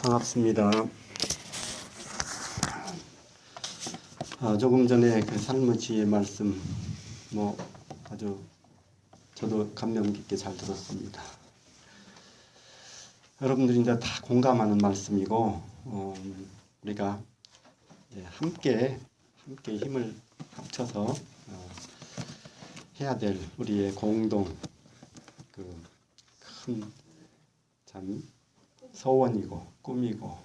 반갑습니다. 조금 전에 그 삶의지의 말씀 아주 저도 감명 깊게 잘 들었습니다. 여러분들이 이제 다 공감하는 말씀이고 우리가 함께 힘을 합쳐서 해야 될 우리의 공동 큰 참 소원이고 꿈이고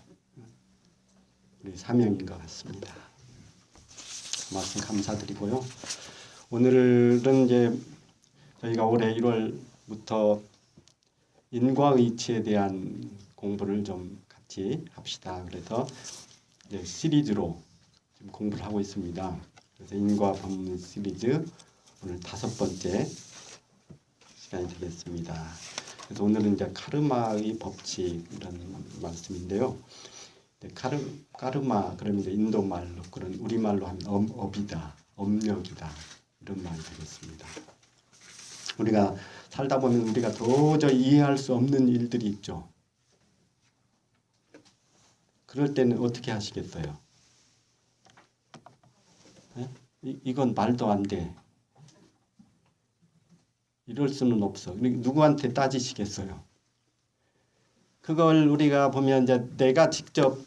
우리 사명인 것 같습니다. 말씀 감사드리고요. 오늘은 이제 저희가 올해 1월부터 인과의치에 대한 공부를 좀 같이 합시다. 그래서 이제 시리즈로 지금 공부를 하고 있습니다. 그래서 인과 법문 시리즈 오늘 5번째 시간이 되겠습니다. 그래서 오늘은 이제 카르마의 법칙 이런 말씀인데요. 카르마 그러면 이제 인도 말로 그런 우리 말로 하면 업이다, 업력이다 이런 말이 되겠습니다. 우리가 살다 보면 우리가 도저히 이해할 수 없는 일들이 있죠. 그럴 때는 어떻게 하시겠어요? 이건 말도 안 돼. 이럴 수는 없어. 누구한테 따지시겠어요? 그걸 우리가 보면 이제 내가 직접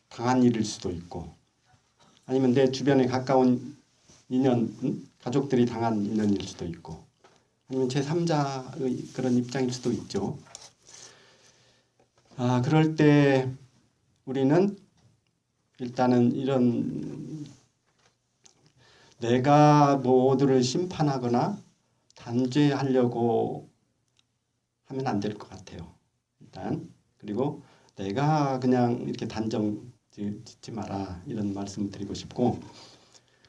당한 일일 수도 있고, 아니면 내 주변에 가까운 인연, 가족들이 당한 인연일 수도 있고, 아니면 제3자의 그런 입장일 수도 있죠. 그럴 때 우리는 일단은 이런 내가 모두를 심판하거나 단죄하려고 하면 안 될 것 같아요. 일단 그리고 내가 그냥 이렇게 단정 짓지 마라 이런 말씀을 드리고 싶고,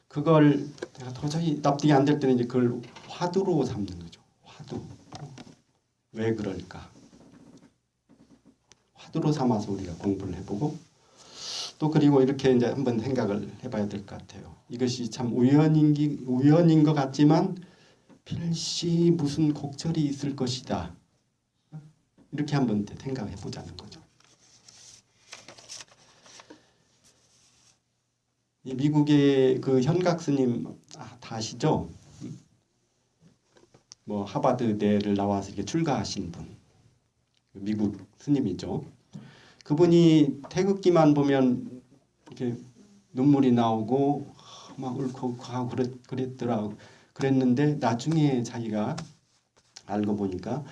그걸 내가 도저히 납득이 안 될 때는 이제 그걸 화두로 삼는 거죠. 화두. 왜 그럴까? 화두로 삼아서 우리가 공부를 해보고, 또 그리고 이렇게 이제 한번 생각을 해봐야 될 것 같아요. 이것이 참 우연인 것 같지만 필시 무슨 곡절이 있을 것이다. 이렇게 한번 생각해 보자는 거죠. 이 미국의 그 현각 스님 다 아시죠? 하버드대를 나와서 이렇게 출가하신 분, 미국 스님이죠. 그분이 태극기만 보면 이렇게 눈물이 나오고 막 울컥하고 그랬는데 나중에 자기가 알고 보니까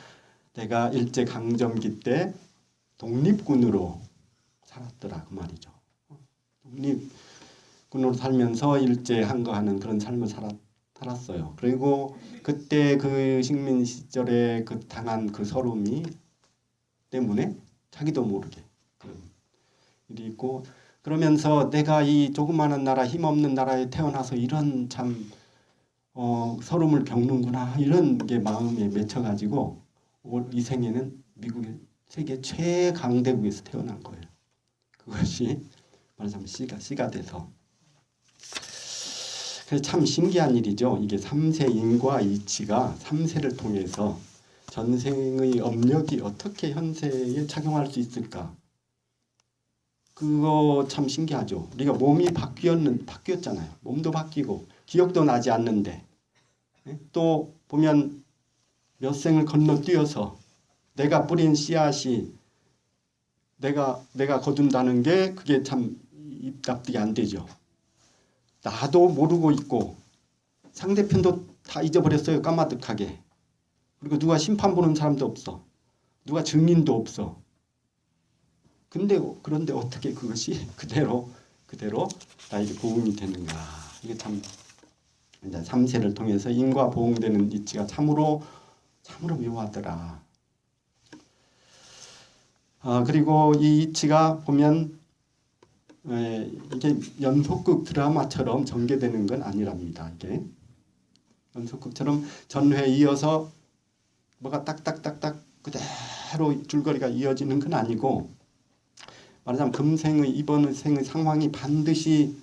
내가 일제 강점기 때 독립군으로 살았더라 그 말이죠. 독립군으로 살면서 일제 항거하는 그런 삶을 살았어요. 그리고 그때 그 식민 시절에 그 당한 그 서름이 때문에 자기도 모르게 그런 일이 있고, 그러면서 내가 이 조그마한 나라, 힘없는 나라에 태어나서 이런 참 서름을 겪는구나 이런 게 마음에 맺혀가지고 이 생에는 미국의 세계 최강대국에서 태어난 거예요. 그것이 말하자면 씨가 돼서. 그래서 참 신기한 일이죠. 이게 3세 인과 이치가 3세를 통해서 전생의 업력이 어떻게 현세에 착용할 수 있을까? 그거 참 신기하죠. 우리가 몸이 바뀌었잖아요. 몸도 바뀌고 기억도 나지 않는데, 또 보면 몇 생을 건너뛰어서 내가 뿌린 씨앗이 내가 거둔다는 게 그게 참 납득이 안 되죠. 나도 모르고 있고 상대편도 다 잊어버렸어요. 까마득하게. 그리고 누가 심판 보는 사람도 없어. 누가 증인도 없어. 그런데 어떻게 그것이 그대로 나에게 보응이 되는가. 이게 참 이제 3세를 통해서 인과 보응되는 이치가 참으로 묘하더라. 그리고 이 이치가 보면 이게 연속극 드라마처럼 전개되는 건 아니랍니다. 이게 연속극처럼 전회 이어서 뭐가 딱딱딱딱 그대로 줄거리가 이어지는 건 아니고, 말하자면 이번 생의 상황이 반드시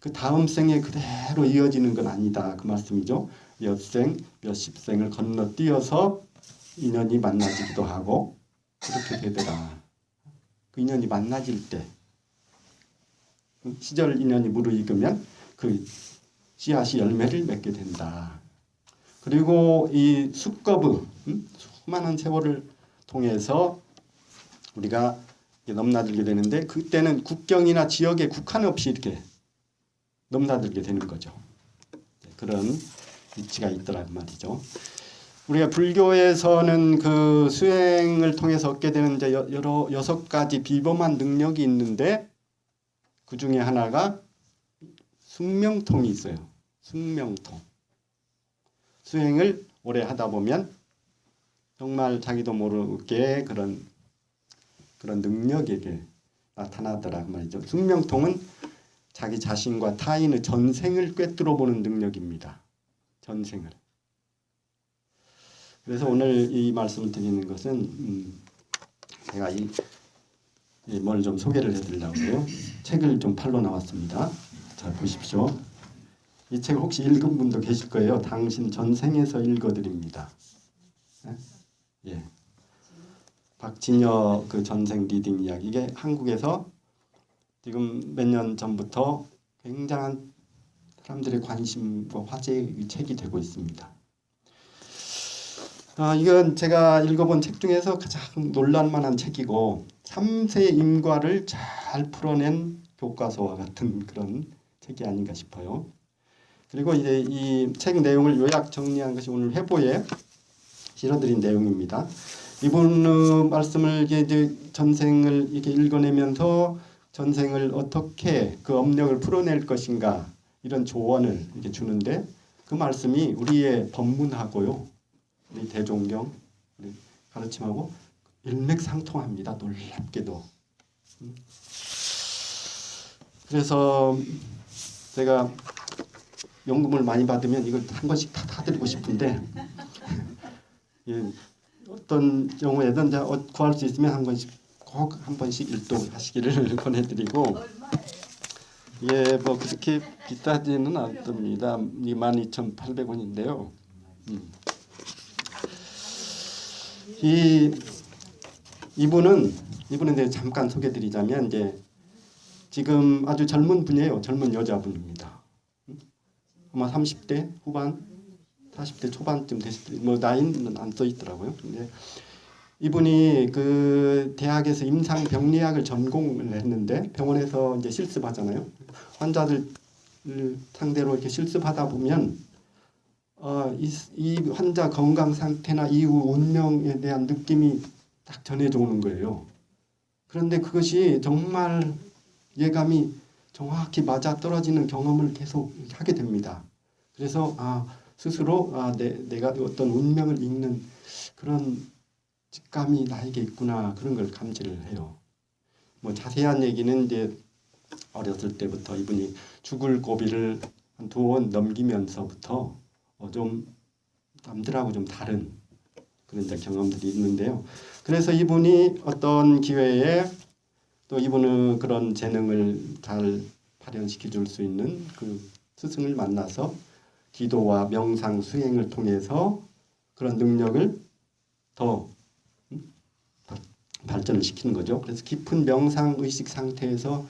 그 다음 생에 그대로 이어지는 건 아니다 그 말씀이죠. 몇십 생을 건너뛰어서 인연이 만나지기도 하고 그렇게 되더라. 그 인연이 만나질 때 시절 인연이 무르익으면 그 씨앗이 열매를 맺게 된다. 그리고 이 수거부 수많은 세월을 통해서 우리가 넘나들게 되는데 그때는 국경이나 지역에 국한 없이 이렇게 넘나들게 되는 거죠. 그런 위치가 있더란 말이죠. 우리가 불교에서는 그 수행을 통해서 얻게 되는 이제 여러 6가지 비범한 능력이 있는데 그 중에 하나가 숙명통이 있어요. 숙명통. 수행을 오래 하다 보면 정말 자기도 모르게 그런 능력에게 나타나더라 말이죠. 숙명통은 자기 자신과 타인의 전생을 꿰뚫어 보는 능력입니다. 전생을. 그래서 오늘 이 말씀을 드리는 것은 제가 뭘 좀 소개를 해드리려고요. 책을 좀 팔러 나왔습니다. 자 보십시오. 이 책 혹시 읽은 분도 계실 거예요. 당신 전생에서 읽어드립니다. 예. 박진여 그 전생 리딩 이야기. 이게 한국에서 지금 몇 년 전부터 굉장한 사람들의 관심과 화제의 책이 되고 있습니다. 이건 제가 읽어본 책 중에서 가장 놀랄만한 책이고 3세 임과를 잘 풀어낸 교과서와 같은 그런 책이 아닌가 싶어요. 그리고 이제 이 책 내용을 요약 정리한 것이 오늘 회보에 실어드린 내용입니다. 이분의 말씀을 이제 전생을 이렇게 읽어내면서 전생을 어떻게 그 업력을 풀어낼 것인가 이런 조언을 이렇게 주는데 그 말씀이 우리의 법문하고요, 우리 대종경 우리 가르침하고 일맥상통합니다. 놀랍게도. 그래서 제가 연금을 많이 받으면 이걸 한 번씩 다 드리고 싶은데 예, 어떤 경우에든 구할 수 있으면 한 번씩 꼭 한 번씩 일독하시기를 권해드리고 예, 뭐 그렇게 비싸지는 않습니다. 22,800원인데요. 이분은 이제 잠깐 소개드리자면 이제 지금 아주 젊은 분이에요. 젊은 여자분입니다. 아마 30대 후반, 40대 초반쯤 됐을 때, 뭐 나이는 안 써 있더라고요. 근데 이분이 그 대학에서 임상병리학을 전공을 했는데 병원에서 이제 실습하잖아요. 환자들 상대로 이렇게 실습하다 보면 이 환자 건강 상태나 이후 운명에 대한 느낌이 딱 전해져 오는 거예요. 그런데 그것이 정말 예감이 정확히 맞아 떨어지는 경험을 계속 하게 됩니다. 그래서 스스로 내가 어떤 운명을 읽는 그런 직감이 나에게 있구나 그런 걸 감지를 해요. 뭐 자세한 얘기는 이제 어렸을 때부터 이분이 죽을 고비를 한 2번 넘기면서부터 좀 남들하고 좀 다른 그런 경험들이 있는데요. 그래서 이분이 어떤 기회에 또 이분의 그런 재능을 잘 발현시켜 줄 수 있는 그 스승을 만나서 기도와 명상 수행을 통해서 그런 능력을 더 발전을 시키는 거죠. 그래서 깊은 명상 의식 상태에서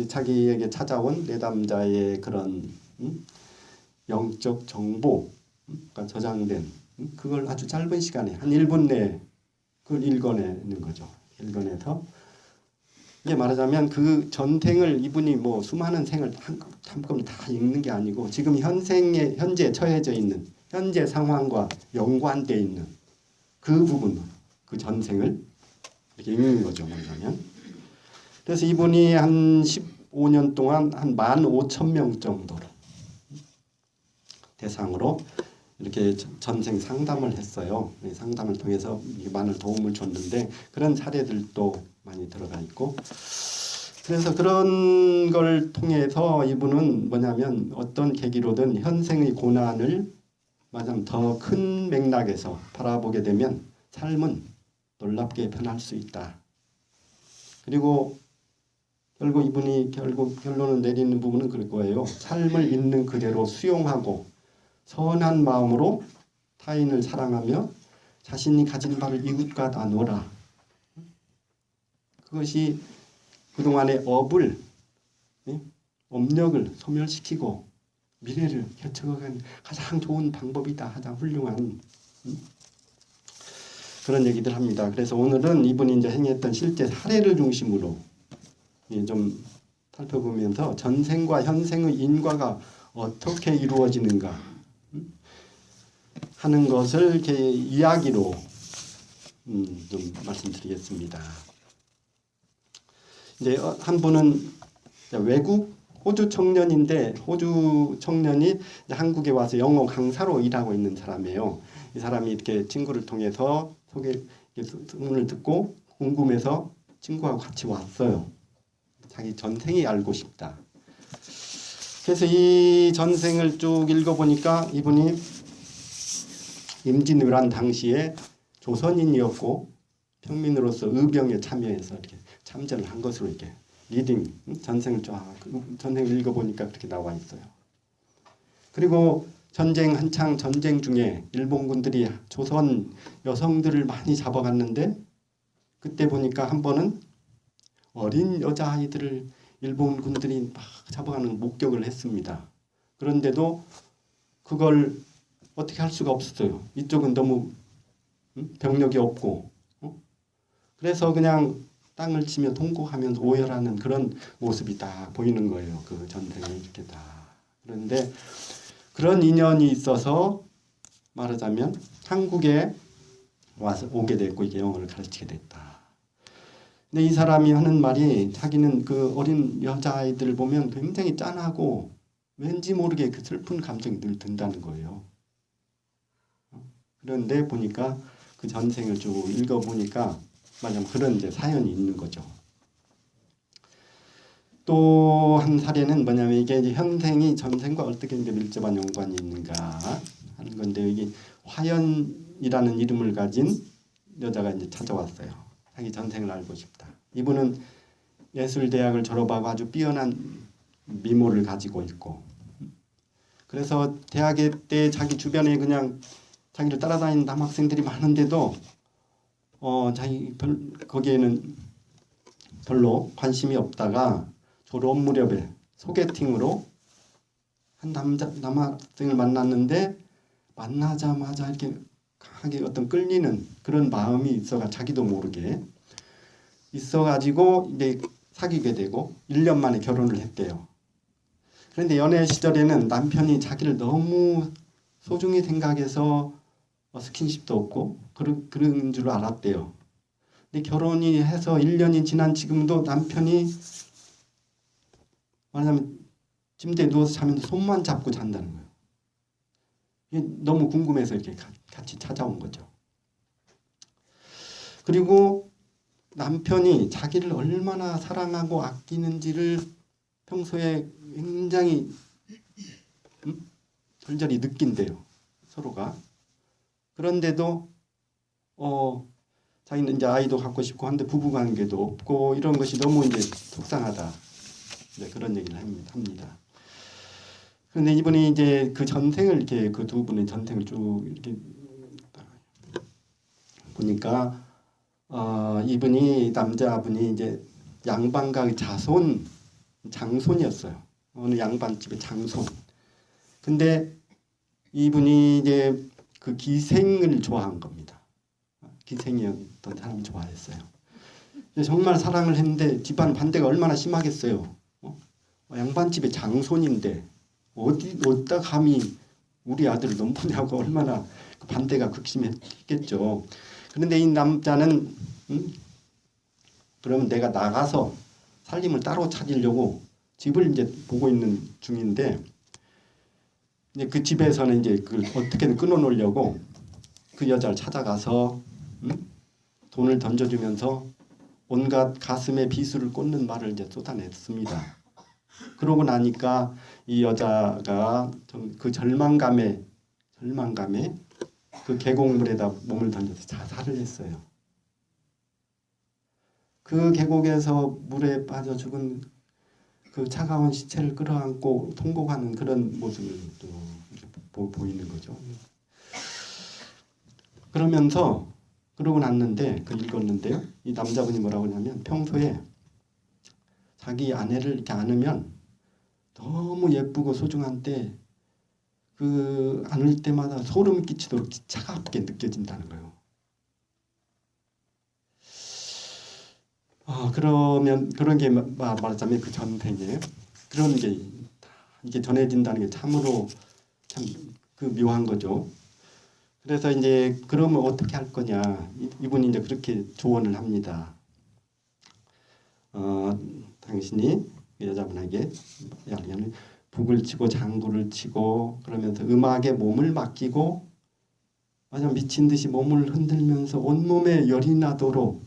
자기에게 찾아온 내담자의 그런 영적 정보가 저장된 그걸 아주 짧은 시간에 한 1분 내에 그걸 읽어내는 거죠. 읽어내서 이게 말하자면 그 전생을 이분이 뭐 수많은 생을 한꺼번에 다 읽는 게 아니고 지금 현재 처해져 있는 현재 상황과 연관되어 있는 그 부분, 그 전생을 이렇게 읽는 거죠. 말하자면. 그래서 이분이 한 15년 동안 한 15,000명 정도를 대상으로 이렇게 전생 상담을 했어요. 상담을 통해서 많은 도움을 줬는데 그런 사례들도 많이 들어가 있고 그래서 그런 걸 통해서 이분은 뭐냐면 어떤 계기로든 현생의 고난을 말하자면 더 큰 맥락에서 바라보게 되면 삶은 놀랍게 변할 수 있다. 그리고 이분이 결론을 내리는 부분은 그럴 거예요. 삶을 있는 그대로 수용하고 선한 마음으로 타인을 사랑하며 자신이 가진 바를 이웃과 나누라. 그것이 그동안의 업력을 소멸시키고 미래를 개척하는 가장 좋은 방법이다. 가장 훌륭한 그런 얘기들 합니다. 그래서 오늘은 이분이 이제 행했던 실제 사례를 중심으로 좀 살펴보면서 전생과 현생의 인과가 어떻게 이루어지는가 하는 것을 이렇게 이야기로 좀 말씀드리겠습니다. 이제 한 분은 외국 호주 청년인데 호주 청년이 한국에 와서 영어 강사로 일하고 있는 사람이에요. 이 사람이 이렇게 친구를 통해서 소문을 듣고 궁금해서 친구하고 같이 왔어요. 자기 전생이 알고 싶다. 그래서 이 전생을 쭉 읽어보니까 이분이 임진왜란 당시에 조선인이었고 평민으로서 의병에 참여해서 이렇게 참전을 한 것으로 이렇게 리딩 전생을 전생을 읽어보니까 그렇게 나와 있어요. 그리고 한창 전쟁 중에 일본군들이 조선 여성들을 많이 잡아갔는데 그때 보니까 한 번은 어린 여자아이들을 일본군들이 막 잡아가는 목격을 했습니다. 그런데도 그걸 어떻게 할 수가 없었어요. 이쪽은 너무 병력이 없고 그래서 그냥 땅을 치며 통곡하면서 오열하는 그런 모습이 다 보이는 거예요. 그 전생에 이렇게 다. 그런데 그런 인연이 있어서 말하자면 한국에 와서 오게 됐고 이게 영어를 가르치게 됐다. 근데 이 사람이 하는 말이 자기는 그 어린 여자아이들을 보면 굉장히 짠하고 왠지 모르게 그 슬픈 감정이 늘 든다는 거예요. 그런데 보니까 그 전생을 쭉 읽어보니까 맞아 그런 이제 사연이 있는 거죠. 또 한 사례는 뭐냐면 이게 이제 현생이 전생과 어떻게 이제 밀접한 연관이 있는가 하는 건데 이게 화연이라는 이름을 가진 여자가 이제 찾아왔어요. 자기 전생을 알고 싶다. 이분은 예술대학을 졸업하고 아주 뛰어난 미모를 가지고 있고 그래서 대학 때 자기 주변에 그냥 자기를 따라다니는 남학생들이 많은데도 자기 거기에는 별로 관심이 없다가 졸업 무렵에 소개팅으로 한 남학생을 만났는데 만나자마자 이렇게 강하게 어떤 끌리는 그런 마음이 있어가 자기도 모르게 있어가지고 이제 사귀게 되고 1년 만에 결혼을 했대요. 그런데 연애 시절에는 남편이 자기를 너무 소중히 생각해서 스킨십도 없고 그런 줄 알았대요. 근데 결혼이 해서 1년이 지난 지금도 남편이 말하자면 침대에 누워서 자면서 손만 잡고 잔다는 거예요. 이게 너무 궁금해서 이렇게 같이 찾아온 거죠. 그리고 남편이 자기를 얼마나 사랑하고 아끼는지를 평소에 굉장히 절절히 느낀대요. 서로가. 그런데도 자기는 이제 아이도 갖고 싶고 한데 부부관계도 없고 이런 것이 너무 이제 속상하다. 이제 그런 얘기를 합니다. 그런데 이분이 이제 그 전생을 이렇게 그 두 분의 전생을 쭉 이렇게 보니까 이분이 남자분이 이제 양반가의 장손이었어요. 어느 양반집의 장손. 근데 이분이 이제 그 기생을 좋아한 겁니다. 기생이었던 사람이 좋아했어요. 정말 사랑을 했는데 집안 반대가 얼마나 심하겠어요. 양반집의 장손인데 어디다 감히 우리 아들을 넘보냐고 얼마나 반대가 극심했겠죠. 그런데 이 남자는 그러면 내가 나가서 살림을 따로 차리려고 집을 이제 보고 있는 중인데 이제 그 집에서는 이제 그걸 어떻게든 끊어놓으려고 그 여자를 찾아가서 돈을 던져주면서 온갖 가슴에 비수를 꽂는 말을 이제 쏟아냈습니다. 그러고 나니까 이 여자가 그 절망감에 그 계곡물에다 몸을 던져서 자살을 했어요. 그 계곡에서 물에 빠져 죽은 그 차가운 시체를 끌어안고 통곡하는 그런 모습을 또 보이는 거죠. 그러면서 그러고 났는데 그 읽었는데요. 이 남자분이 뭐라고 하냐면 평소에 자기 아내를 이렇게 안으면 너무 예쁘고 소중한데 그 안을 때마다 소름이 끼치도록 차갑게 느껴진다는 거예요. 그러면 그런 게 말하자면 그 전생에 그런 게 이게 전해진다는 게 참으로 참 그 묘한 거죠. 그래서 이제 그러면 어떻게 할 거냐 이분이 이제 그렇게 조언을 합니다. 당신이 여자분에게 북을 치고 장구를 치고 그러면서 음악에 몸을 맡기고 마냥 미친 듯이 몸을 흔들면서 온몸에 열이 나도록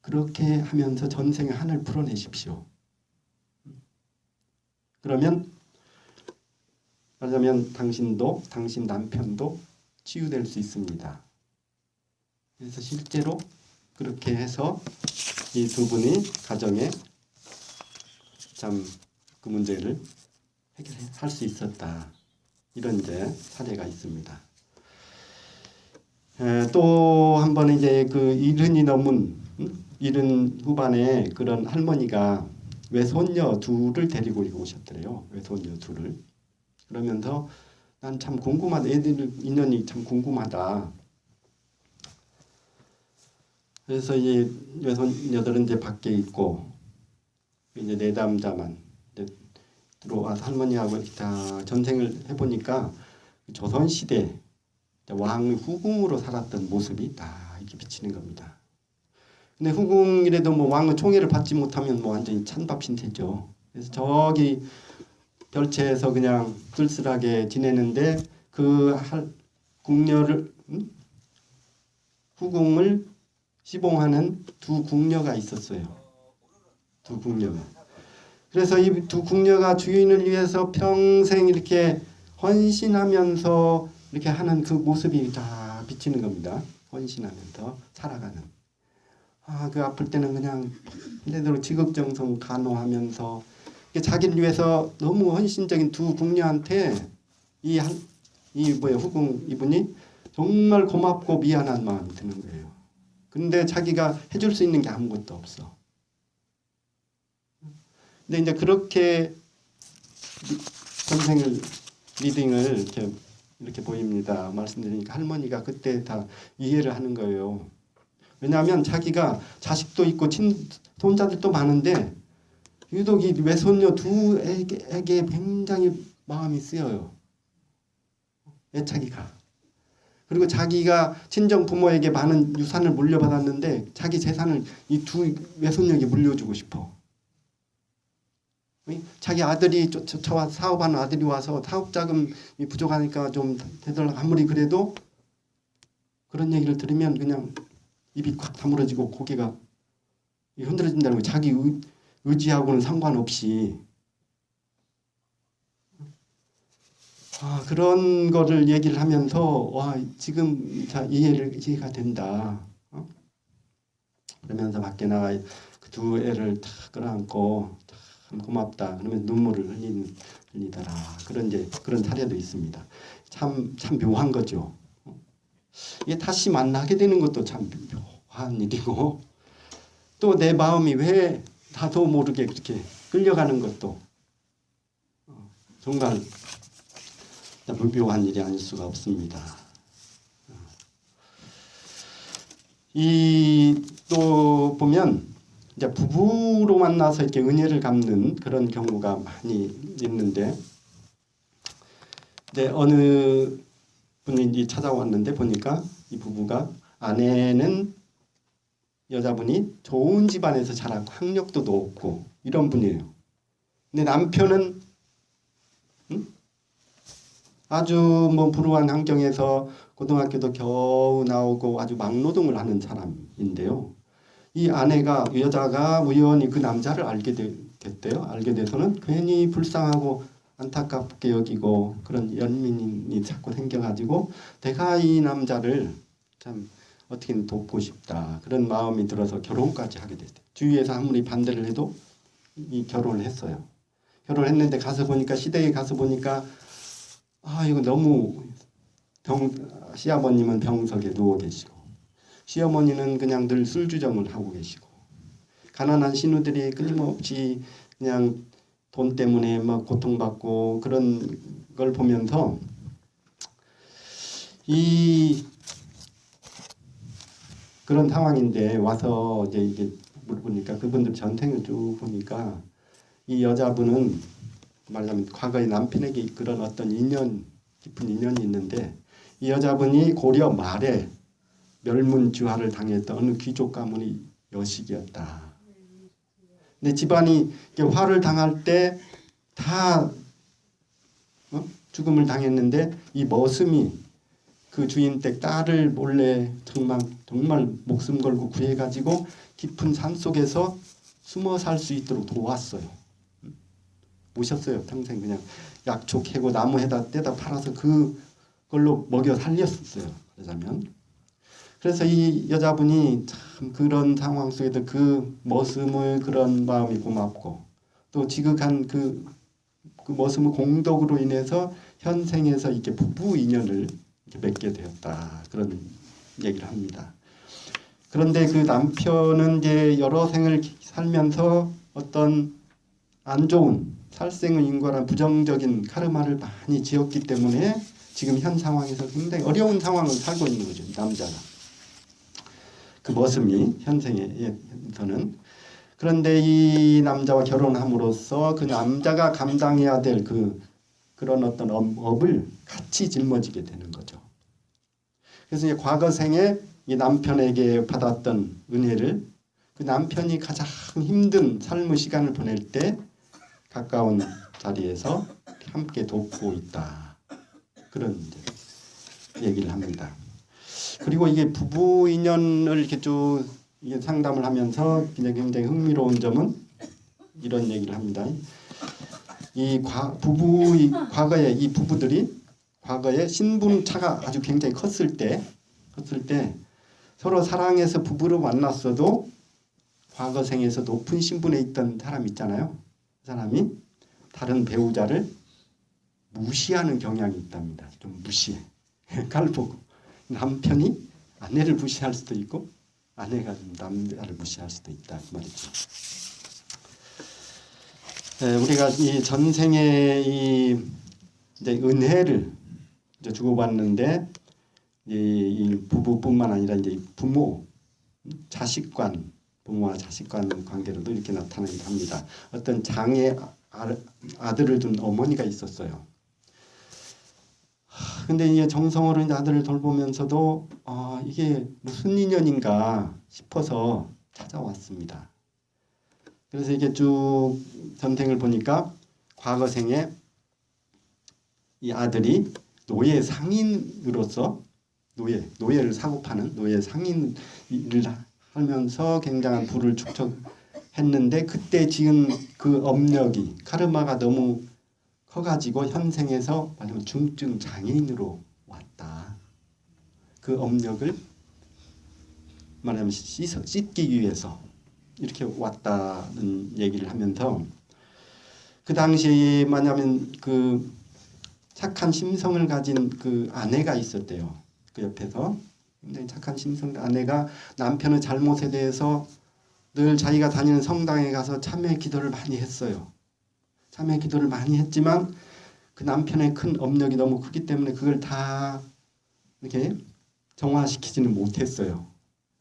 그렇게 하면서 전생의 한을 풀어내십시오. 그러면 말하자면 당신도 당신 남편도 치유될 수 있습니다. 그래서 실제로 그렇게 해서 이 두 분이 가정에 참 그 문제를 해결할 수 있었다. 이런 이제 사례가 있습니다. 또 한 번 이제 그 70이 넘은 70 후반에 그런 할머니가 외손녀 둘을 데리고 오셨더래요. 외손녀 둘을. 그러면서 난 참 궁금하다. 애들 인연이 참 궁금하다. 그래서 이제 외손녀들은 이제 밖에 있고 이제 내담자만 들어와서 할머니하고 다 전생을 해보니까 조선 시대 왕의 후궁으로 살았던 모습이 다 이렇게 비치는 겁니다. 근데 후궁이라도 뭐 왕의 총애를 받지 못하면 뭐 완전히 찬밥 신세죠. 그래서 저기 별채에서 그냥 쓸쓸하게 지내는데 그 궁녀를 후궁을 시봉하는 두 궁녀가 있었어요. 두 궁녀가. 그래서 이 두 궁녀가 주인을 위해서 평생 이렇게 헌신하면서 이렇게 하는 그 모습이 다 비치는 겁니다. 헌신하면서 살아가는. 그 아플 때는 그냥 이래대로 지극정성 간호하면서 자기를 위해서 너무 헌신적인 두 궁녀한테 이 후궁 이분이 정말 고맙고 미안한 마음이 드는 거예요. 근데 자기가 해줄 수 있는 게 아무것도 없어. 근데 이제 그렇게 전생을 리딩을 이렇게 보입니다. 말씀드리니까 할머니가 그때 다 이해를 하는 거예요. 왜냐하면 자기가 자식도 있고 손자들도 많은데 유독 이 외손녀 두에게 굉장히 마음이 쓰여요. 애착이 가. 그리고 자기가 친정 부모에게 많은 유산을 물려받았는데 자기 재산을 이 두 외손녀에게 물려주고 싶어. 자기 아들이 저와 사업하는 아들이 와서 사업 자금이 부족하니까 좀 되돌라 아무리 그래도 그런 얘기를 들으면 그냥 입이 꽉 다물어지고 고개가 흔들어진다는 거예요. 자기 의지하고는 상관없이 그런 거를 얘기를 하면서 지금 이해가 된다. 그러면서 밖에 나가 그 두 애를 다 끌어안고 참 고맙다. 그러면 눈물을 흘리더라. 그런 사례도 있습니다. 참 묘한 거죠. 이게 다시 만나게 되는 것도 참 묘한 일이고 또 내 마음이 왜 나도 모르게 그렇게 끌려가는 것도 정말 묘한 일이 아닐 수가 없습니다. 또 보면 이제 부부로 만나서 이렇게 은혜를 갚는 그런 경우가 많이 있는데, 어느 분이 찾아왔는데 보니까 이 부부가 아내는 여자분이 좋은 집안에서 자라고 학력도 높고 이런 분이에요. 근데 남편은 아주 뭐 불우한 환경에서 고등학교도 겨우 나오고 아주 막노동을 하는 사람인데요. 이 여자가 우연히 그 남자를 알게 됐대요. 알게 돼서는 괜히 불쌍하고 안타깝게 여기고 그런 연민이 자꾸 생겨가지고 내가 이 남자를 참 어떻게든 돕고 싶다. 그런 마음이 들어서 결혼까지 하게 됐대요. 주위에서 아무리 반대를 해도 이 결혼을 했어요. 결혼했는데 시댁에 가서 보니까 이거 너무 시아버님은 병석에 누워 계시고 시어머니는 그냥 늘 술주정을 하고 계시고 가난한 신우들이 끊임없이 그냥 돈 때문에 막 고통받고 그런 걸 보면서 이 그런 상황인데 와서 이제 이게 물어보니까 그분들 전생을 쭉 보니까 이 여자분은 말하자면 과거에 남편에게 이끌은 어떤 인연 깊은 인연이 있는데 이 여자분이 고려 말에 멸문주화를 당했던 어느 귀족 가문의 여식이었다. 근데 집안이 화를 당할 때 다 죽음을 당했는데 이 머슴이 그 주인 댁 딸을 몰래 정말 목숨 걸고 구해가지고 깊은 산 속에서 숨어 살 수 있도록 도왔어요. 모셨어요. 평생 그냥 약초 캐고 나무에다 떼다 팔아서 그걸로 먹여 살렸었어요. 그러자면. 그래서 이 여자분이 참 그런 상황 속에도 그 머슴의 그런 마음이 고맙고 또 지극한 그 머슴의 공덕으로 인해서 현생에서 이렇게 부부 인연을 이렇게 맺게 되었다. 그런 얘기를 합니다. 그런데 그 남편은 이제 여러 생을 살면서 어떤 안 좋은 살생의 인과란 부정적인 카르마를 많이 지었기 때문에 지금 현 상황에서 굉장히 어려운 상황을 살고 있는 거죠. 이 남자가. 그 머슴이 현생에서는. 그런데 이 남자와 결혼함으로써 그 남자가 감당해야 될 그런 어떤 업을 같이 짊어지게 되는 거죠. 그래서 이제 과거 생에 이 남편에게 받았던 은혜를 그 남편이 가장 힘든 삶의 시간을 보낼 때 가까운 자리에서 함께 돕고 있다. 그런 이제 얘기를 합니다. 그리고 이게 부부 인연을 이렇게 쭉 이게 상담을 하면서 굉장히 흥미로운 점은 이런 얘기를 합니다. 과거에 이 부부들이 과거에 신분 차가 아주 굉장히 컸을 때 서로 사랑해서 부부로 만났어도 과거 생에서 높은 신분에 있던 사람 있잖아요. 그 사람이 다른 배우자를 무시하는 경향이 있답니다. 좀 무시해. 깔보고 남편이 아내를 무시할 수도 있고 아내가 남자를 무시할 수도 있다 그 말이죠. 우리가 이 전생에 이제 은혜를 이제 주고받는데 이 부부뿐만 아니라 이제 부모와 자식 간 관계로도 이렇게 나타나기도 합니다. 어떤 장애 아들을 둔 어머니가 있었어요. 근데 이게 정성어른 아들을 돌보면서도 이게 무슨 인연인가 싶어서 찾아왔습니다. 그래서 이게 쭉 전생을 보니까 과거 생에 이 아들이 노예 상인으로서 노예를 사고 파는 노예 상인 일을 하면서 굉장한 부를 축적했는데 그때 지금 그 업력이 카르마가 너무 커가지고 현생에서 말하면 중증 장애인으로 왔다. 그 업력을 말하면 씻기 위해서 이렇게 왔다는 얘기를 하면서 그 당시에 만약에 그 착한 심성을 가진 그 아내가 있었대요. 그 옆에서 굉장히 착한 심성 아내가 남편의 잘못에 대해서 늘 자기가 다니는 성당에 가서 참회 기도를 많이 했어요. 참회 기도를 많이 했지만 그 남편의 큰 업력이 너무 크기 때문에 그걸 다 이렇게 정화시키지는 못했어요.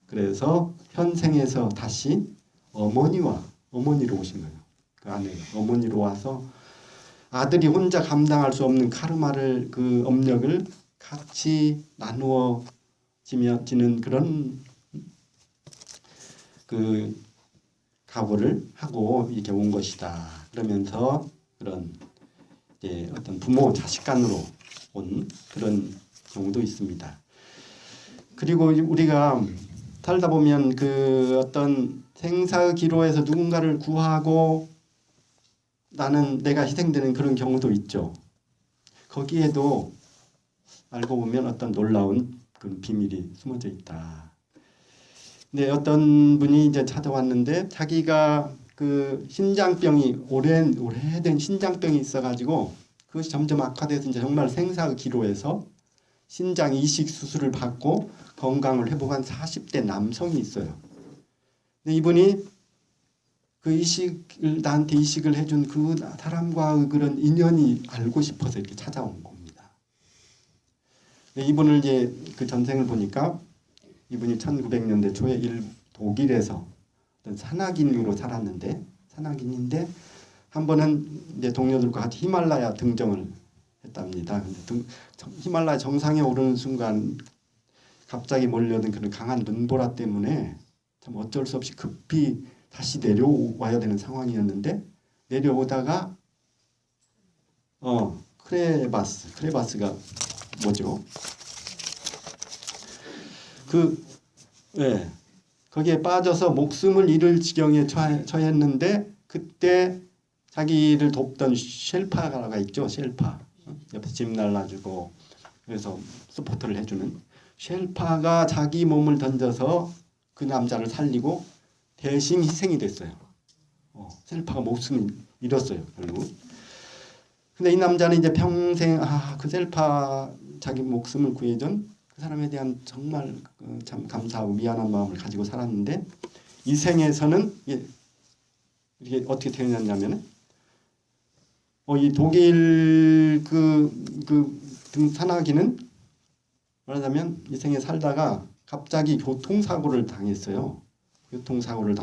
그래서 현생에서 다시 어머니로 오신 거예요. 그 아내가 어머니로 와서 아들이 혼자 감당할 수 없는 카르마를 그 업력을 같이 나누어지는 그런 그 각오를 하고 이렇게 온 것이다. 그러면서 그런 이제 어떤 부모 자식 간으로 온 그런 경우도 있습니다. 그리고 우리가 살다 보면 그 어떤 생사의 기로에서 누군가를 구하고 나는 내가 희생되는 그런 경우도 있죠. 거기에도 알고 보면 어떤 놀라운 그런 비밀이 숨어져 있다. 근데 어떤 분이 이제 찾아왔는데 자기가 그 신장병이 오래된 신장병이 있어가지고 그것이 점점 악화돼서 이제 정말 생사의 기로에서 신장 이식 수술을 받고 건강을 회복한 40대 남성이 있어요. 근데 이분이 그 이식을 나한테 이식을 해준 그 사람과의 그런 인연이 알고 싶어서 이렇게 찾아온 겁니다. 이분을 이제 그 전생을 보니까 이분이 1900년대 초에 독일에서 어떤 산악인으로 살았는데 산악인인데 한 번은 이제 동료들과 같이 히말라야 등정을 했답니다. 근데 히말라야 정상에 오르는 순간 갑자기 몰려든 그런 강한 눈보라 때문에 참 어쩔 수 없이 급히 다시 내려와야 되는 상황이었는데 내려오다가 크레바스가 뭐죠? 거기에 빠져서 목숨을 잃을 지경에 처했는데 그때 자기를 돕던 쉘파가 있죠. 쉘파 옆에 짐 날라주고 그래서 서포트를 해주는 쉘파가 자기 몸을 던져서 그 남자를 살리고 대신 희생이 됐어요. 쉘파가 목숨을 잃었어요. 결국. 근데 이 남자는 이제 평생 그 쉘파 자기 목숨을 구해준 그 사람에 대한 정말 참 감사하고 미안한 마음을 가지고 살았는데 이 생에서는 이게 어떻게 되었냐면은 이 독일 산악인은 말하자면 이 생에 살다가 갑자기 교통사고를 당했어요. 교통사고를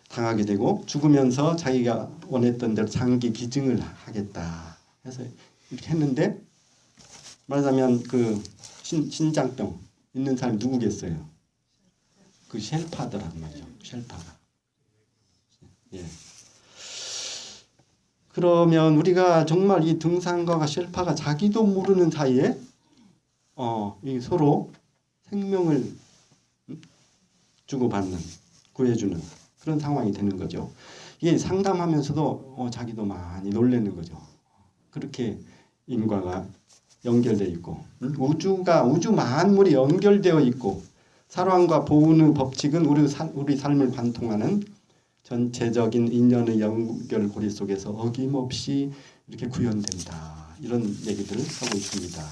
당하게 되고 죽으면서 자기가 원했던 대로 장기 기증을 하겠다 해서 이렇게 했는데 말하자면 그 신장병 있는 사람이 누구겠어요? 그 쉘파더란 말이죠. 쉘파가. 예. 그러면 우리가 정말 이 등산가가 쉘파가 자기도 모르는 사이에 이 서로 생명을 주고받는 구해주는 그런 상황이 되는 거죠. 이게 상담하면서도 자기도 많이 놀라는 거죠. 그렇게 인과가 연결되어 있고 우주 만물이 연결되어 있고 사랑과 보훈의 법칙은 우리 삶을 관통하는 전체적인 인연의 연결고리 속에서 어김없이 이렇게 구현된다. 이런 얘기들을 하고 있습니다.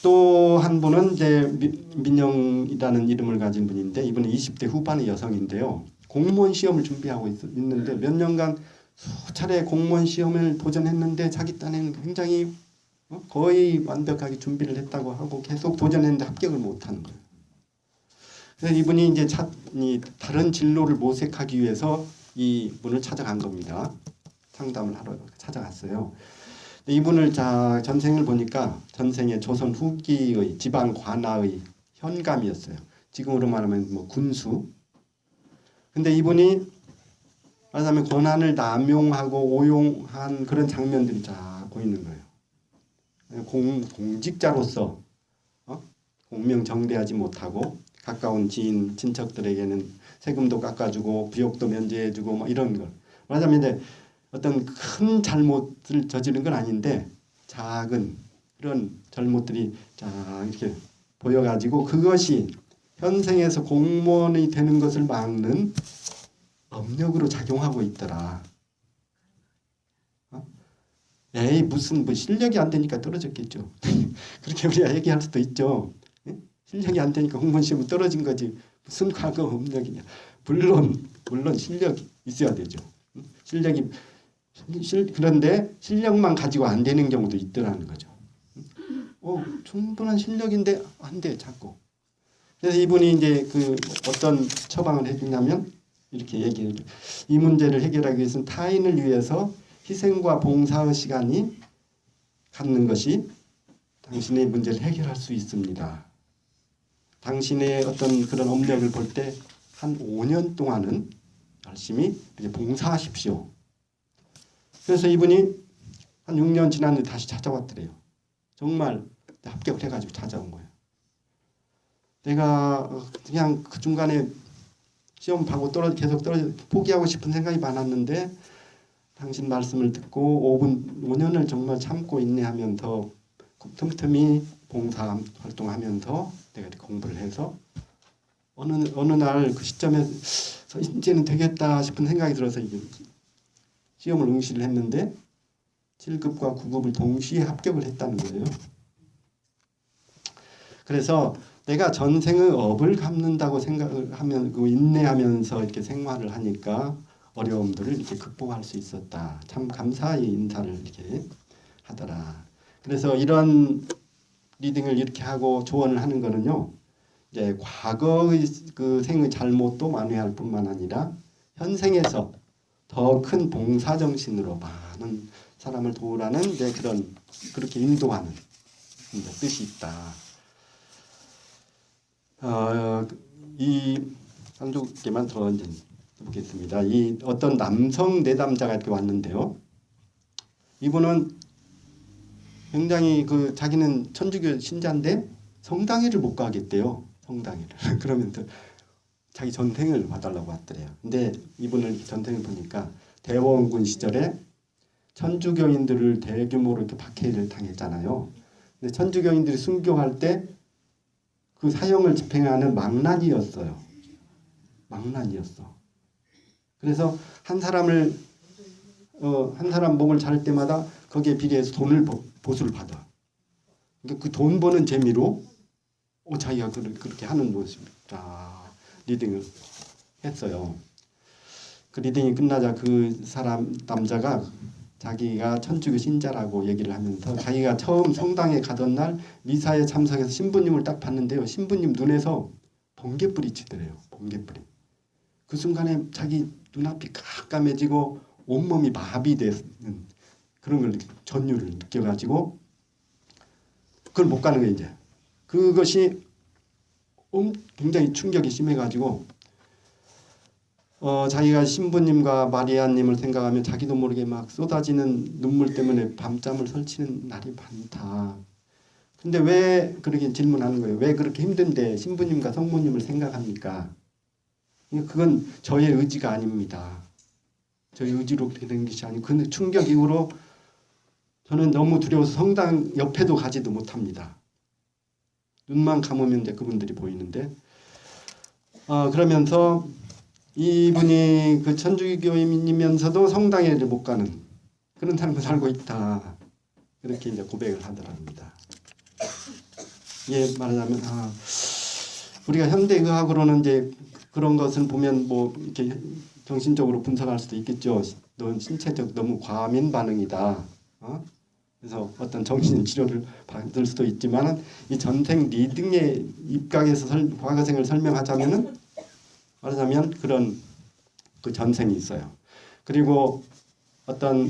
또 한 분은 이제 민영이라는 이름을 가진 분인데 이분은 20대 후반의 여성인데요. 공무원 시험을 준비하고 있는데 몇 년간 수차례 공무원 시험을 도전했는데 자기 딴에는 굉장히 거의 완벽하게 준비를 했다고 하고 계속 도전했는데 합격을 못하는 거예요. 그래서 이분이 이제 다른 진로를 모색하기 위해서 이분을 찾아간 겁니다. 상담을 하러 찾아갔어요. 이분을 전생을 보니까 전생에 조선 후기의 지방 관아의 현감이었어요. 지금으로 말하면 뭐 군수. 근데 이분이 말하자면 권한을 남용하고 오용한 그런 장면들이 쫙 보이는 거예요. 공직자로서 공명정대하지 못하고 가까운 지인 친척들에게는 세금도 깎아주고 부역도 면제해주고 뭐 이런 걸 말하자면 이제 어떤 큰 잘못을 저지른 건 아닌데 작은 그런 잘못들이 쫙 이렇게 보여가지고 그것이 현생에서 공무원이 되는 것을 막는 업력으로 작용하고 있더라. 에이 무슨 뭐 실력이 안 되니까 떨어졌겠죠. 그렇게 우리가 얘기할 수도 있죠. 실력이 안 되니까 공무원 시험은 떨어진 거지 무슨 과거 업력이냐. 물론 실력이 있어야 되죠. 그런데 실력만 가지고 안 되는 경우도 있더라는 거죠. 충분한 실력인데 안 돼 자꾸. 그래서 이분이 이제 그 어떤 처방을 해주냐면 이렇게 얘기해요. 이 문제를 해결하기 위해서는 타인을 위해서 희생과 봉사의 시간이 갖는 것이 당신의 문제를 해결할 수 있습니다. 당신의 어떤 그런 업력을 볼 때 한 5년 동안은 열심히 이렇게 봉사하십시오. 그래서 이분이 한 6년 지났는데 다시 찾아왔더래요. 정말 합격을 해가지고 찾아온 거예요. 내가 그냥 그 중간에 시험 보고 계속 떨어져 포기하고 싶은 생각이 많았는데 당신 말씀을 듣고 5년을 정말 참고 인내하면서 틈틈이 봉사 활동하면서 내가 공부를 해서 어느 날 그 시점에서 이제는 되겠다 싶은 생각이 들어서 이제 시험을 응시를 했는데 7급과 9급을 동시에 합격을 했다는 거예요. 그래서 내가 전생의 업을 갚는다고 생각을 하면 그 인내하면서 이렇게 생활을 하니까 어려움들을 이렇게 극복할 수 있었다. 참 감사히 인사를 이렇게 하더라. 그래서 이런 리딩을 이렇게 하고 조언을 하는 거는요. 이제 과거의 그 생의 잘못도 만회할 뿐만 아니라 현생에서 더 큰 봉사 정신으로 많은 사람을 도우라는 이제 그런 그렇게 인도하는 이제 뜻이 있다. 이 한두 개만 더 이제 보겠습니다. 이 어떤 남성 내담자가 이렇게 왔는데요. 이분은 굉장히 그 자기는 천주교 신자인데 성당회를 못 가겠대요. 성당회를. 그러면서 자기 전생을 봐달라고 왔더래요. 근데 이분을 전생을 보니까 대원군 시절에 천주교인들을 대규모로 이렇게 박해를 당했잖아요. 근데 천주교인들이 순교할 때 그 사형을 집행하는 망난이었어요. 망난이었어. 그래서 한 사람 목을 자를 때마다 거기에 비례해서 돈을 보수를 받아. 그러니까 그 돈 버는 재미로 자기가 그렇게 하는 모습, 리딩을 했어요. 그 리딩이 끝나자 그 사람 남자가 자기가 천주교 신자라고 얘기를 하면서 자기가 처음 성당에 가던 날 미사에 참석해서 신부님을 딱 봤는데요. 신부님 눈에서 번개불이 치더래요. 번개불이. 그 순간에 자기 눈앞이 깜깜해지고 온몸이 마비되는 그런 걸 전율을 느껴가지고 그걸 못 가는 거예요. 이제 그것이 굉장히 충격이 심해가지고 자기가 신부님과 마리아님을 생각하면 자기도 모르게 막 쏟아지는 눈물 때문에 밤잠을 설치는 날이 많다. 근데 왜 그렇게 질문하는 거예요? 왜 그렇게 힘든데 신부님과 성모님을 생각합니까? 그건 저의 의지가 아닙니다. 저의 의지로 그렇게 된 것이 아니고 그 충격 이후로 저는 너무 두려워서 성당 옆에도 가지도 못합니다. 눈만 감으면 이제 그분들이 보이는데 그러면서 이분이 그 천주교인이면서도 성당에 못 가는 그런 삶을 살고 있다. 그렇게 이제 고백을 하더랍니다. 예, 말하자면 우리가 현대의학으로는 이제 그런 것을 보면 뭐 이렇게 정신적으로 분석할 수도 있겠죠. 넌 신체적 너무 과민 반응이다. 그래서 어떤 정신 치료를 받을 수도 있지만은 이 전생 리딩의 입각에서 과거생을 설명하자면은 말하자면 그런 그 전생이 있어요. 그리고 어떤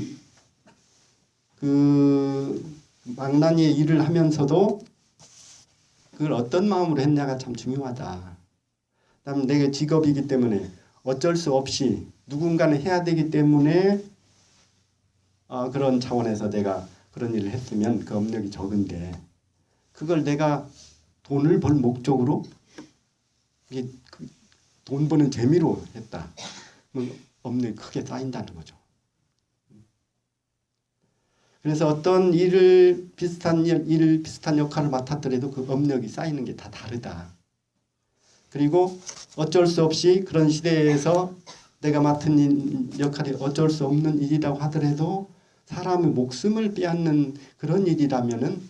그 망나니의 일을 하면서도 그걸 어떤 마음으로 했냐가 참 중요하다. 그다음 내게 직업이기 때문에 어쩔 수 없이 누군가는 해야 되기 때문에 그런 차원에서 내가 그런 일을 했으면 그 업력이 적은데 그걸 내가 돈을 벌 목적으로 이게 돈 버는 재미로 했다. 업력이 크게 쌓인다는 거죠. 그래서 어떤 비슷한 역할을 맡았더라도 그 업력이 쌓이는 게 다 다르다. 그리고 어쩔 수 없이 그런 시대에서 내가 맡은 역할이 어쩔 수 없는 일이라고 하더라도 사람의 목숨을 빼앗는 그런 일이라면은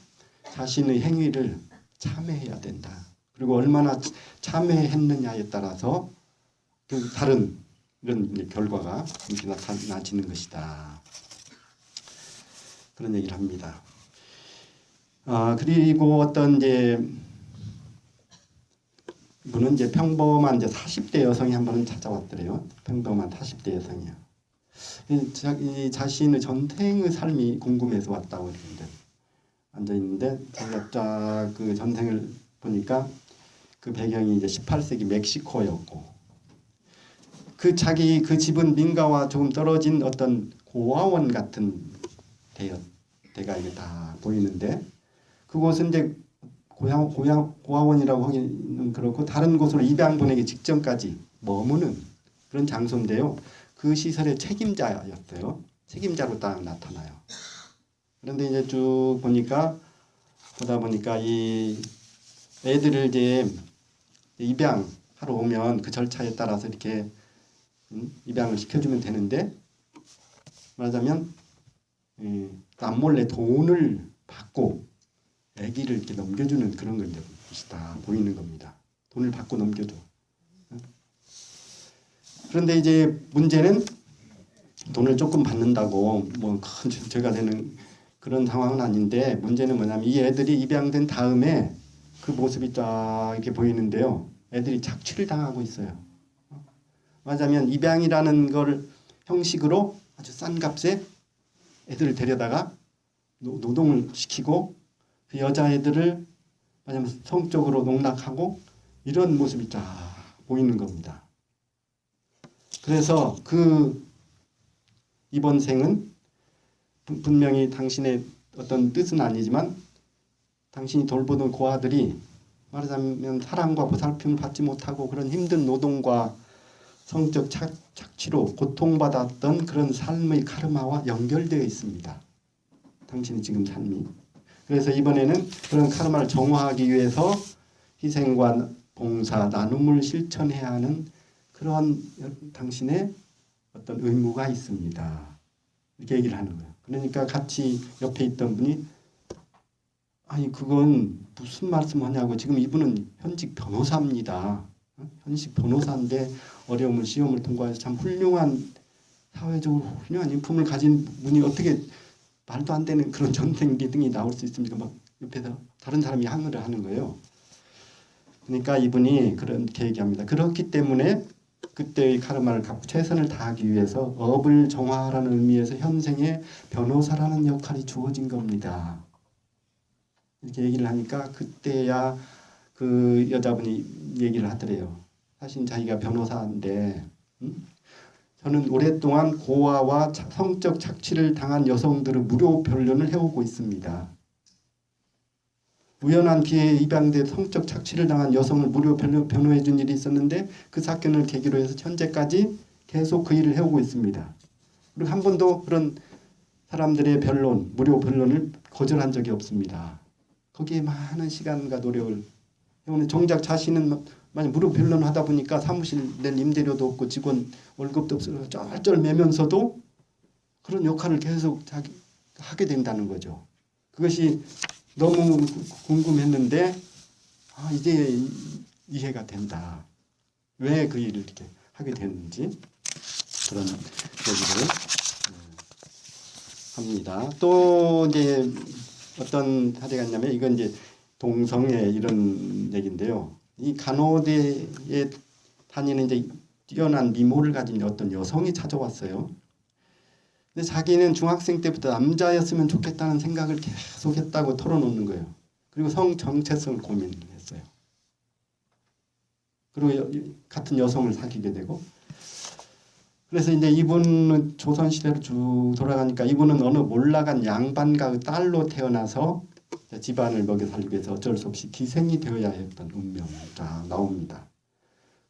자신의 행위를 참회해야 된다. 그리고 얼마나 참회했느냐에 따라서 그 다른 이런 결과가 이렇게 나타나지는 것이다. 그런 얘기를 합니다. 그리고 어떤 이제 이분은 이제 평범한 이제 40대 여성이 한 번은 찾아왔더래요. 평범한 40대 여성이요. 자기 자신의 전생의 삶이 궁금해서 왔다고 이러는데 앉아 있는데 제가 딱 그 전생을 보니까 그 배경이 이제 18세기 멕시코였고 그 집은 민가와 조금 떨어진 어떤 고아원 같은 데가 이게 다 보이는데 그곳은 이제 고아원이라고 하기는 그렇고 다른 곳으로 입양 보내기 직전까지 머무는 그런 장소인데요. 그 시설의 책임자였어요. 책임자로 딱 나타나요. 그런데 이제 쭉 보다 보니까 이 애들을 이제 입양하러 오면 그 절차에 따라서 이렇게 입양을 시켜주면 되는데 말하자면 남몰래 돈을 받고 아기를 이렇게 넘겨주는 그런 걸 이제 다 보이는 겁니다. 돈을 받고 넘겨줘. 그런데 이제 문제는 돈을 조금 받는다고 뭐 큰 죄가 되는 그런 상황은 아닌데, 문제는 뭐냐면 이 애들이 입양된 다음에 그 모습이 쫙 이렇게 보이는데요. 애들이 착취를 당하고 있어요. 말하자면 입양이라는 걸 형식으로 아주 싼 값에 애들을 데려다가 노동을 시키고 그 여자애들을 말하자면 성적으로 농락하고 이런 모습이 쫙 보이는 겁니다. 그래서 그 이번 생은 분명히 당신의 어떤 뜻은 아니지만 당신이 돌보던 고아들이 말하자면 사랑과 보살핌을 받지 못하고 그런 힘든 노동과 성적 착취로 고통받았던 그런 삶의 카르마와 연결되어 있습니다. 당신이 지금 삶이. 그래서 이번에는 그런 카르마를 정화하기 위해서 희생과 봉사, 나눔을 실천해야 하는 그런 당신의 어떤 의무가 있습니다. 이렇게 얘기를 하는 거예요. 그러니까 같이 옆에 있던 분이 아니 그건 무슨 말씀하냐고, 지금 이분은 현직 변호사입니다. 현직 변호사인데 어려움을 시험을 통과해서 참 훌륭한 사회적으로 훌륭한 인품을 가진 분이 어떻게 말도 안 되는 그런 전생 기등이 나올 수 있습니까? 막 옆에서 다른 사람이 항의를 하는 거예요. 그러니까 이분이 그렇게 얘기합니다. 그렇기 때문에 그때의 카르마를 갖고 최선을 다하기 위해서 업을 정화하라는 의미에서 현생의 변호사라는 역할이 주어진 겁니다. 이렇게 얘기를 하니까 그때야 그 여자분이 얘기를 하더래요. 사실 자기가 변호사인데 저는 오랫동안 고아와 성적 착취를 당한 여성들을 무료 변론을 해오고 있습니다. 우연한 기회에 입양돼 성적 착취를 당한 여성을 무료 변호해 준 일이 있었는데 그 사건을 계기로 해서 현재까지 계속 그 일을 해오고 있습니다. 그리고 한 번도 그런 사람들의 변론, 무료 변론을 거절한 적이 없습니다. 거기에 많은 시간과 노력을 해오는, 정작 자신은 만약 무료 변론을 하다 보니까 사무실 낼 임대료도 없고 직원 월급도 없어서 쩔쩔 매면서도 그런 역할을 계속 자기 하게 된다는 거죠. 그것이 너무 궁금했는데 이제 이해가 된다. 왜 그 일을 이렇게 하게 됐는지 그런 얘기를 합니다. 또 이제 어떤 사례가 있냐면 이건 이제 동성애 이런 얘기인데요. 이 간호대에 다니는 이제 뛰어난 미모를 가진 어떤 여성이 찾아왔어요. 근데 자기는 중학생 때부터 남자였으면 좋겠다는 생각을 계속 했다고 털어놓는 거예요. 그리고 성 정체성을 고민했어요. 그리고 같은 여성을 사귀게 되고, 그래서 이제 이분은 조선시대로 쭉 돌아가니까 이분은 어느 몰라간 양반가의 딸로 태어나서 집안을 먹여 살리기 위해서 어쩔 수 없이 기생이 되어야 했던 운명이 딱 나옵니다.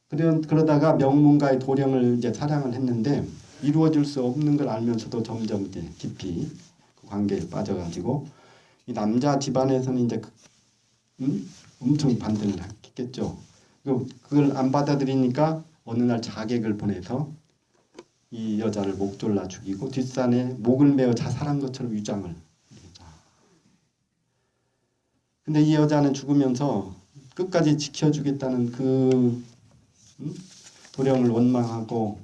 그러다가 명문가의 도령을 이제 사랑을 했는데 이루어질 수 없는 걸 알면서도 점점 이제 깊이 그 관계에 빠져가지고 이 남자 집안에서는 이제 엄청 반대를 했겠죠. 그걸 안 받아들이니까 어느 날 자객을 보내서 이 여자를 목 졸라 죽이고 뒷산에 목을 메어 자살한 것처럼 위장을. 근데 이 여자는 죽으면서 끝까지 지켜주겠다는 그 도령을 원망하고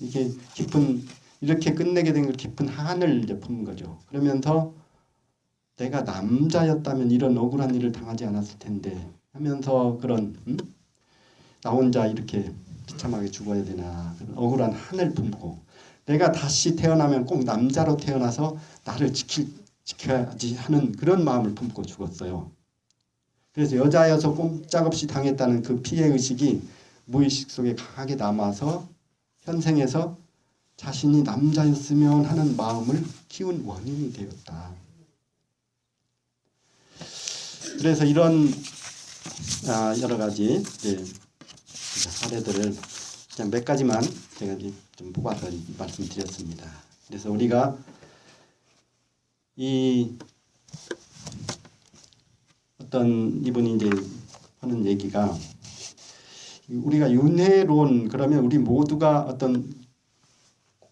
이게 깊은, 이렇게 끝내게 된 걸 깊은 한을 이제 푼 거죠. 그러면서 내가 남자였다면 이런 억울한 일을 당하지 않았을 텐데 하면서 그런 나 혼자 이렇게 비참하게 죽어야 되나, 그런 억울한 한을 품고 내가 다시 태어나면 꼭 남자로 태어나서 나를 지켜야지 하는 그런 마음을 품고 죽었어요. 그래서 여자여서 꼼짝없이 당했다는 그 피해의식이 무의식 속에 강하게 남아서 현생에서 자신이 남자였으면 하는 마음을 키운 원인이 되었다. 그래서 이런 여러 가지 사례들을 그냥 몇 가지만 제가 좀 뽑아서 말씀드렸습니다. 그래서 우리가 이 어떤 이분이 이제 하는 얘기가, 우리가 윤회론, 그러면 우리 모두가 어떤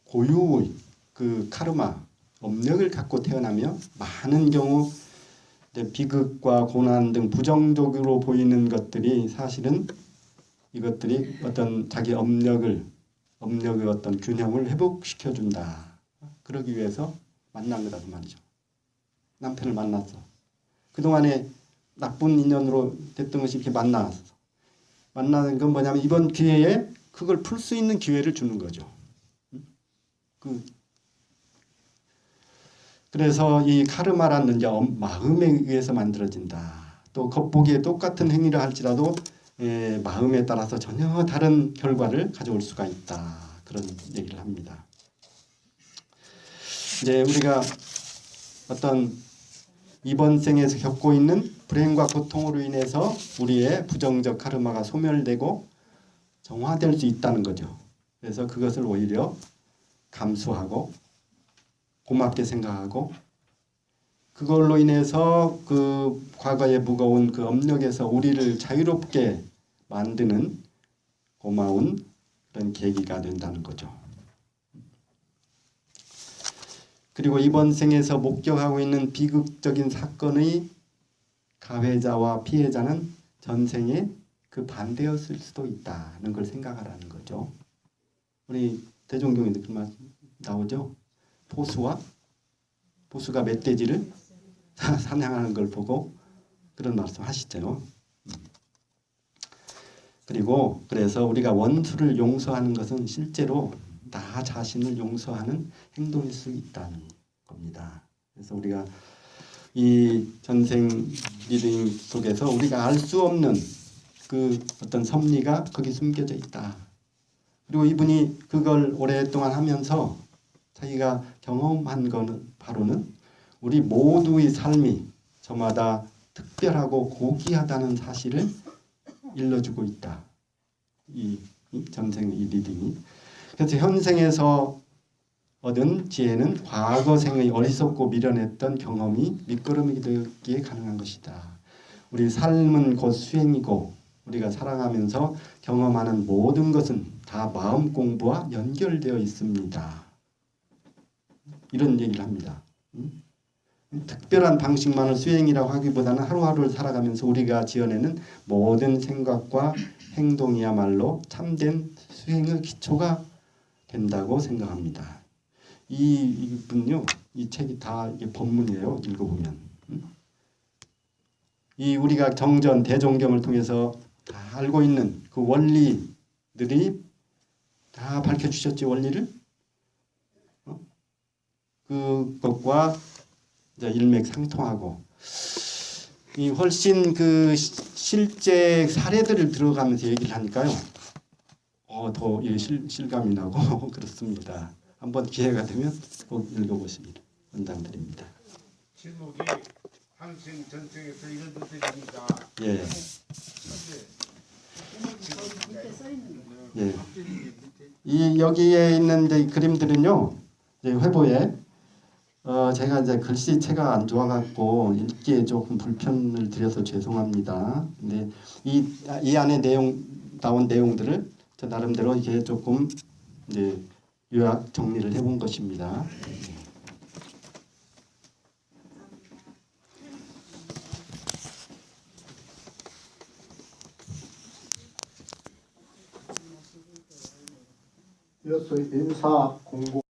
고유의 그 카르마, 업력을 갖고 태어나며 많은 경우 비극과 고난 등 부정적으로 보이는 것들이 사실은 이것들이 어떤 자기 업력의 어떤 균형을 회복시켜 준다. 그러기 위해서 만난 거다 그 말이죠. 남편을 만났어. 그동안에 나쁜 인연으로 됐던 것이 이렇게 만나는 건 뭐냐면 이번 기회에 그걸 풀 수 있는 기회를 주는 거죠. 그래서 이 카르마라는 이제 마음에 의해서 만들어진다. 또 겉보기에 똑같은 행위를 할지라도 마음에 따라서 전혀 다른 결과를 가져올 수가 있다. 그런 얘기를 합니다. 이제 우리가 어떤 이번 생에서 겪고 있는 불행과 고통으로 인해서 우리의 부정적 카르마가 소멸되고 정화될 수 있다는 거죠. 그래서 그것을 오히려 감수하고 고맙게 생각하고 그걸로 인해서 그 과거의 무거운 그 업력에서 우리를 자유롭게 만드는 고마운 그런 계기가 된다는 거죠. 그리고 이번 생에서 목격하고 있는 비극적인 사건의 가해자와 피해자는 전생에 그 반대였을 수도 있다는 걸 생각하라는 거죠. 우리 대종경에도 그 말 나오죠. 포수가 멧돼지를 사냥하는 걸 보고 그런 말씀 하시죠. 그리고 그래서 우리가 원수를 용서하는 것은 실제로 나 자신을 용서하는 행동일 수 있다는 겁니다. 그래서 우리가 이 전생 리딩 속에서 우리가 알 수 없는 그 어떤 섭리가 거기 숨겨져 있다. 그리고 이분이 그걸 오랫동안 하면서 자기가 경험한 거는 바로는 우리 모두의 삶이 저마다 특별하고 고귀하다는 사실을 일러주고 있다. 이 전생의 이 리딩이. 그래서 현생에서 얻은 지혜는 과거생의 어리석고 미련했던 경험이 밑거름이 되기에 가능한 것이다. 우리 삶은 곧 수행이고 우리가 살아가면서 경험하는 모든 것은 다 마음 공부와 연결되어 있습니다. 이런 얘기를 합니다. 특별한 방식만을 수행이라고 하기보다는 하루하루를 살아가면서 우리가 지어내는 모든 생각과 행동이야말로 참된 수행의 기초가 된다고 생각합니다. 이분요, 이 책이 다 이게 법문이에요. 읽어보면 이 우리가 정전 대종경을 통해서 다 알고 있는 그 원리들이 다 밝혀주셨지 원리를 그것과 이제 일맥상통하고 이 훨씬 그 실제 사례들을 들어가면서 얘기를 하니까요. 더 실감이 나고 그렇습니다. 한번 기회가 되면 꼭 읽어보시기를 권장드립니다. 제목이 항생 전쟁에서 이런 뜻입니다. 예. 예. 이 여기에 있는 이제 그림들은요. 이제 회보에 제가 이제 글씨체가 안 좋아갖고 읽기에 조금 불편을 드려서 죄송합니다. 근데 이 안에 나온 내용들을 저 나름대로 이게 조금 이제 요약 정리를 해본 것입니다. 이어서 인사 공고